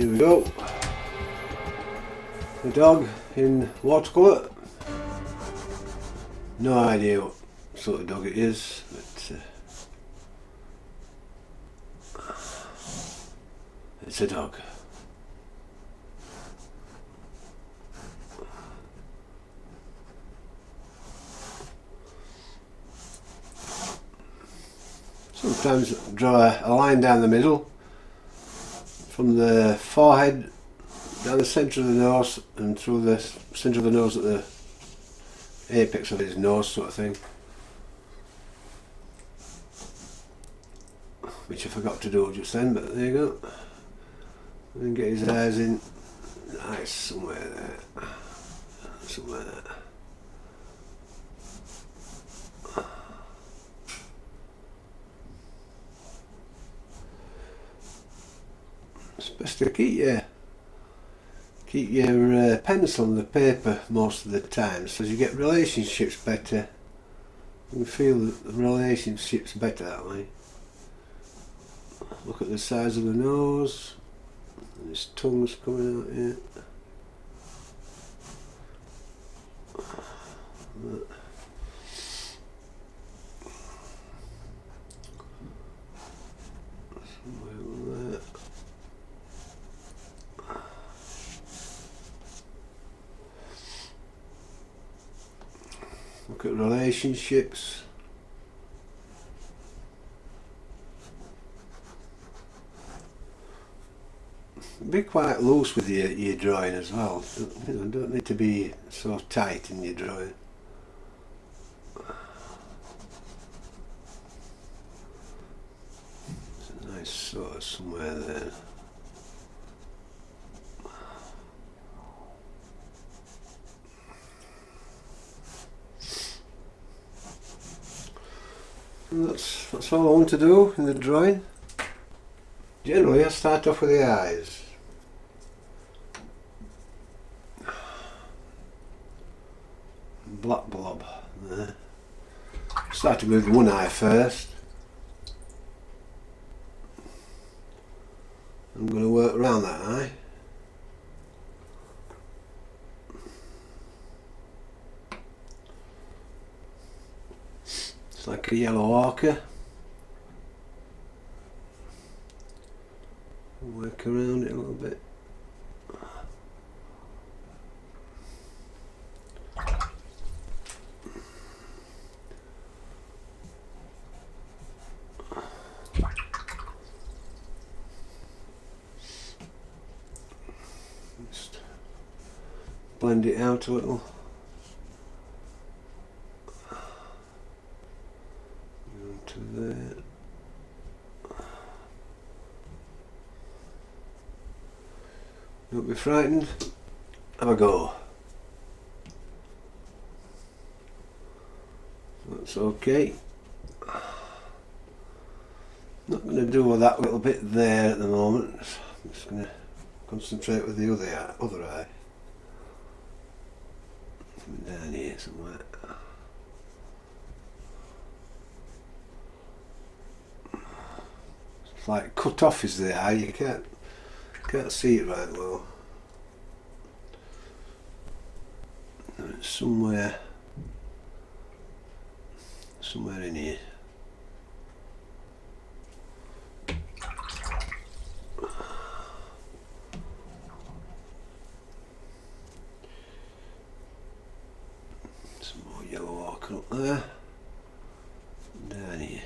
Here we go. The dog in watercolour. No idea what sort of dog it is, but it's a dog. Sometimes draw a line down the middle from the forehead down the centre of the nose and through the centre of the nose at the apex of his nose, sort of thing, which I forgot to do just then, but there you go. And then get his eyes in nice somewhere there, somewhere there. It's best to keep your pencil on the paper most of the time, so as you get relationships better. You feel the relationships better that way. Look at the size of the nose, and his tongue's coming out here. Look at relationships. Be quite loose with your drawing as well. Don't need to be so tight in your drawing. It's a nice sort of somewhere there. And that's all I want to do in the drawing. Generally I start off with the eyes. Black blob there. Starting with one eye first. I'm going to work around that eye. It's like a yellow orca. Work around it a little bit. Just blend it out a little. To there. Don't be frightened. Have a go. That's okay. Not going to do that little bit there at the moment. I'm just going to concentrate with the other eye. Down here somewhere. It's like cut off is the eye. You can't see it right well. It's somewhere in here. Some more yellow ochre up there. Down here.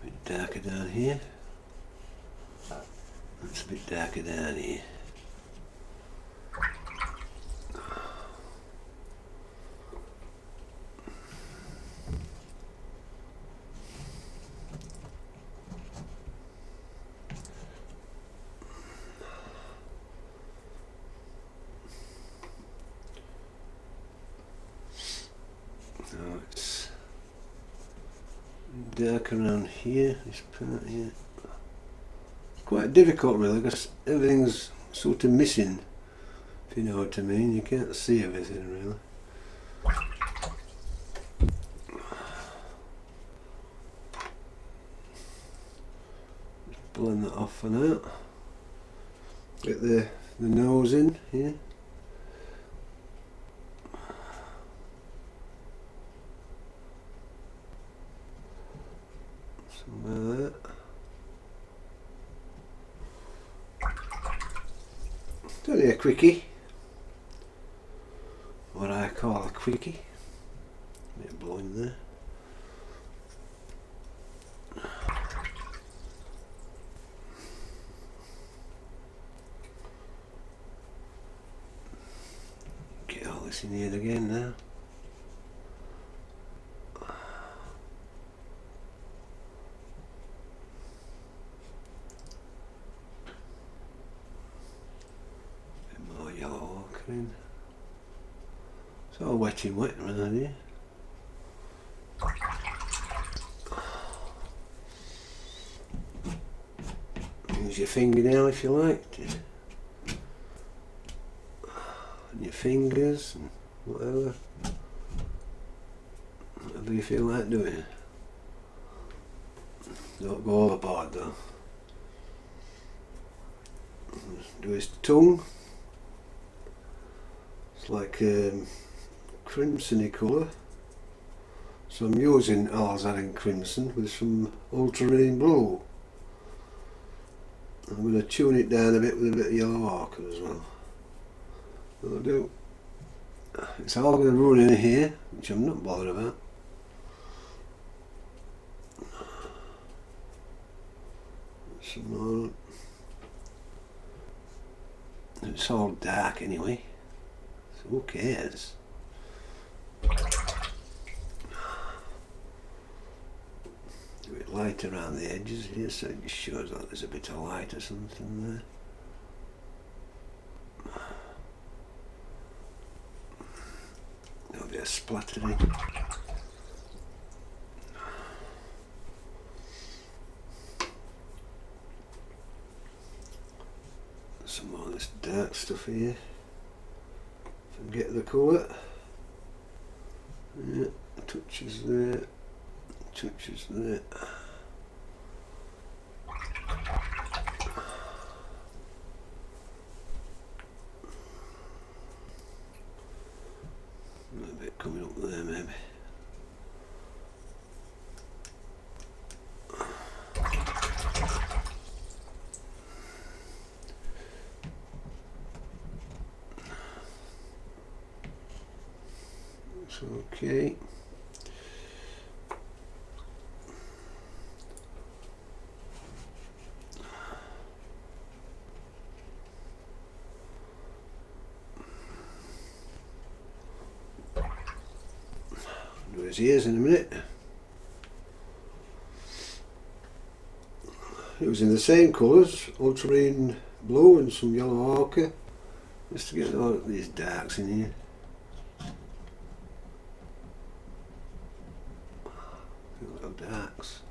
A bit darker down here. That's a bit darker down here. So it's dark around here, this part here. Quite difficult really, because everything's sort of missing, if you know what I mean. You can't see everything really. blend that off for now. Get the nose in here. Somewhere there. It's only a quickie. What I call a quickie. Bit of blow in there. Get all this in here again now. Bit more yellow ochre in. It's all wet around here. Use your fingernail if you like. And your fingers and whatever. Whatever you feel like doing. Don't go overboard though. Do his tongue. It's like crimsony colour. So I'm using alizarin crimson with some ultramarine blue. I'm going to tune it down a bit with a bit of yellow ochre as well. That'll do. It's all going to run in here, which I'm not bothered about. Some more. It's all dark anyway, so who cares? A bit light around the edges here, so it just shows that there's a bit of light or something there. There'll be a splattering. Some more of this dark stuff here. If I can get the colour. Yeah, touches there. Touches there. A little bit coming up there maybe. It's okay. Do his ears in a minute. Using the same colours, ultramarine blue and some yellow ochre, just to get all these darks in here. Little darks.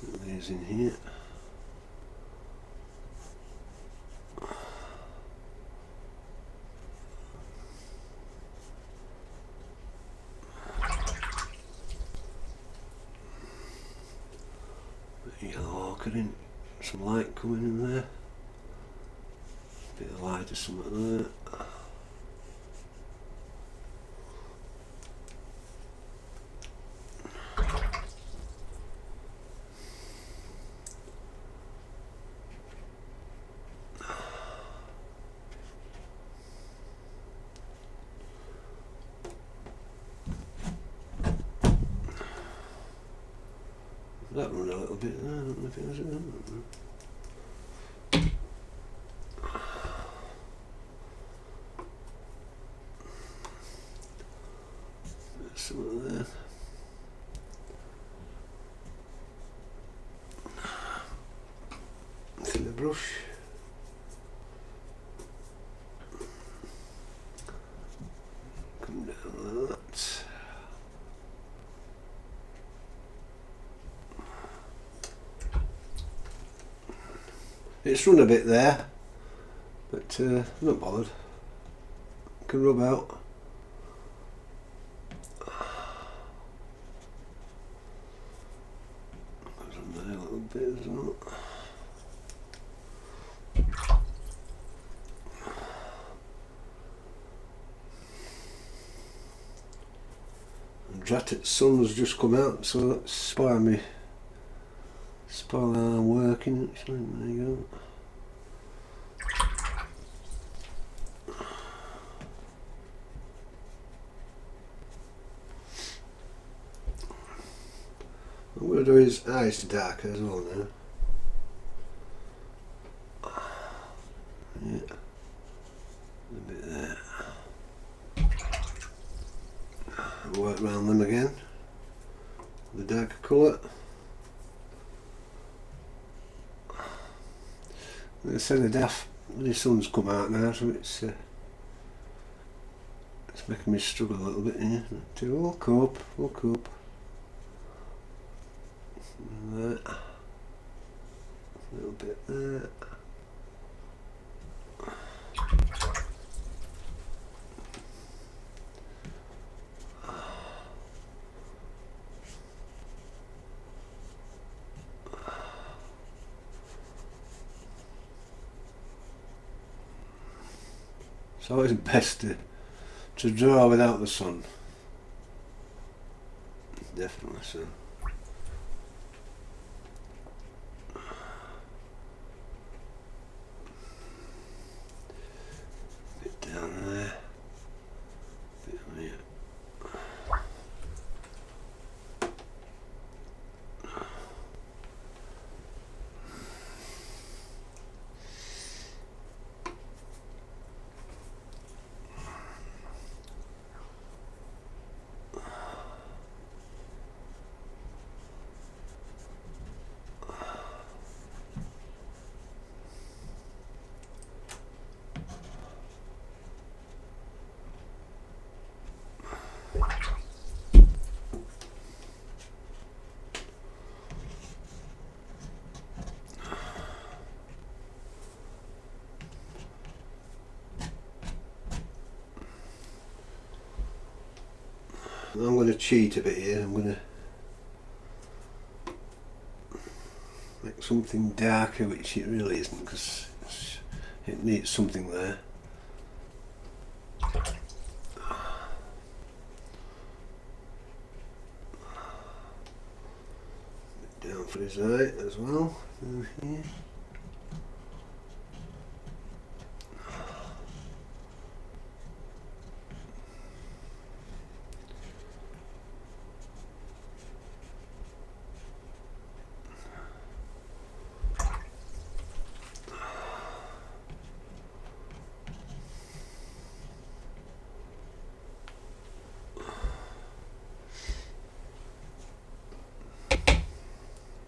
Put these in here. Yellow ochre in, some light coming in there, a bit of light or something there. That run a little bit there, I don't know if it was some of there. Thin the brush. Come down like that. It's run a bit there, but I'm not bothered. Can rub out. bit as well. And drat it, sun's just come out, so that's spoil how I'm working actually. There you go. I'm going to do his eyes darker as well now. Yeah, a bit there. Work around them again. The darker colour. They say the sun's come out now, so it's making me struggle a little bit here. We'll cope. There. A little bit there. It's always best to draw without the sun. Definitely so. Bit down there. Bit on here. I'm going to cheat a bit here. I'm going to make something darker, which it really isn't, because it needs something there. Down for his eye as well. Through here.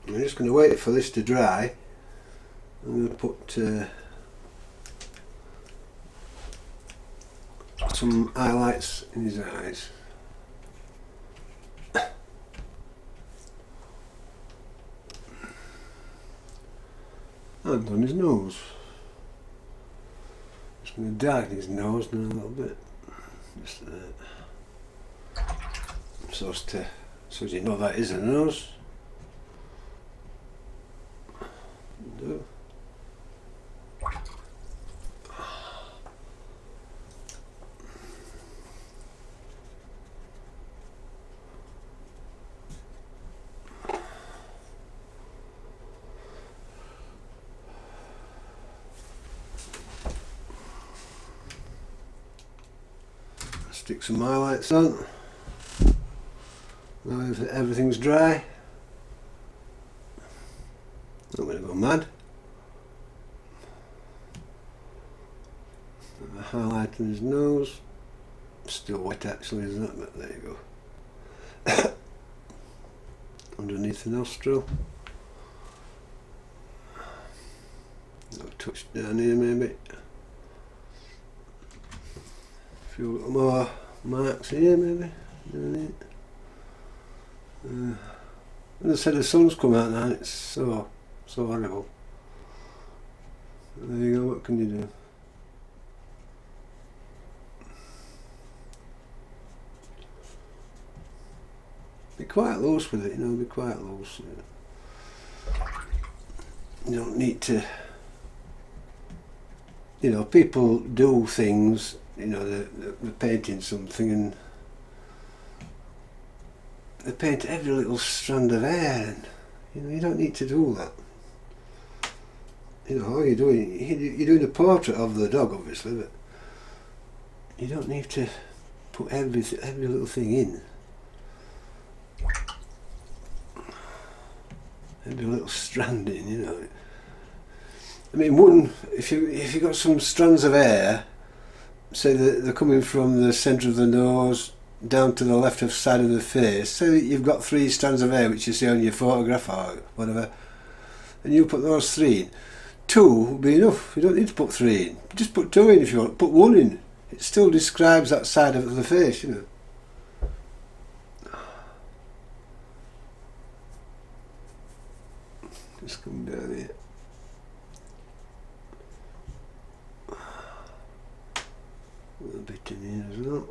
I'm just going to wait for this to dry. I'm going to put some highlights in his eyes. And on his nose. Just going to darken his nose now a little bit. Just so you know that is a nose. Do. Stick some highlights on. Now if everything's dry, I'm going to go mad. And the highlight in his nose. Still wet actually, isn't it? But there you go. Underneath the nostril. A touch down here maybe. A few little more marks here maybe. Down here. As I said, the sun's come out now and it's so horrible. There you go, what can you do? Be quite loose with it, you know, be quite loose. Yeah. You don't need to, you know, people do things, you know, they're painting something and they paint every little strand of hair, and you know, you don't need to do that. You know, all you're doing, you're doing a portrait of the dog, obviously, but you don't need to put every little thing in. Every little strand in, you know. I mean, if you got some strands of hair, say that they're coming from the centre of the nose down to the left of side of the face, say that you've got 3 strands of hair which you see on your photograph or whatever, and you put those 3 in. 2 will be enough. You don't need to put 3 in. Just put 2 in if you want. Put 1 in. It still describes that side of the face, you know. Just come down here. A little bit in here as well.